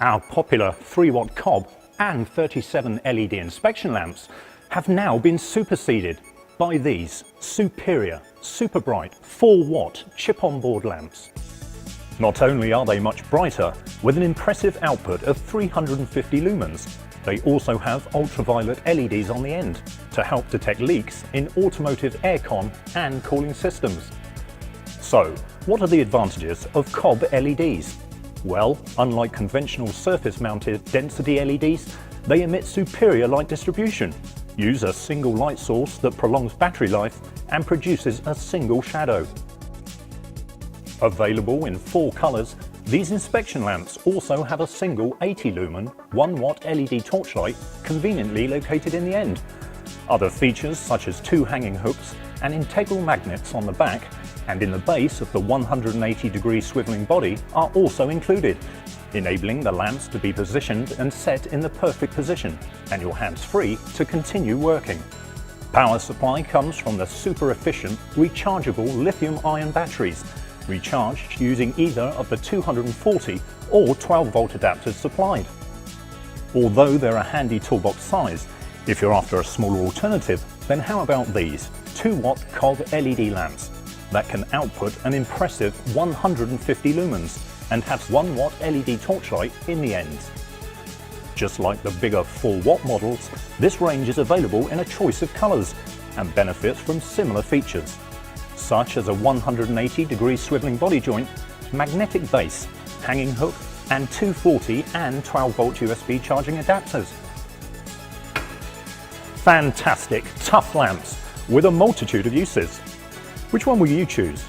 Our popular 3-watt COB and 37 LED inspection lamps have now been superseded by these superior, super bright 4-watt chip-on-board lamps. Not only are they much brighter, with an impressive output of 350 lumens, they also have ultraviolet LEDs on the end to help detect leaks in automotive aircon and cooling systems. So, what are the advantages of COB LEDs? Well, unlike conventional surface-mounted density LEDs, they emit superior light distribution, use a single light source that prolongs battery life, and produces a single shadow. Available in 4 colours, these inspection lamps also have a single 80-lumen, 1-watt LED torchlight conveniently located in the end. Other features such as 2 hanging hooks and integral magnets on the back and in the base of the 180-degree swivelling body are also included, enabling the lamps to be positioned and set in the perfect position and your hands free to continue working. Power supply comes from the super efficient rechargeable lithium-ion batteries, recharged using either of the 240 or 12-volt adapters supplied. Although they're a handy toolbox size, if you're after a smaller alternative, then how about these 2-watt COB LED lamps that can output an impressive 150 lumens and have 1-watt LED torchlight in the ends. Just like the bigger 4-watt models, this range is available in a choice of colours and benefits from similar features, such as a 180-degree swivelling body joint, magnetic base, hanging hook, and 240 and 12-volt USB charging adapters. Fantastic, tough lamps with a multitude of uses. Which one will you choose?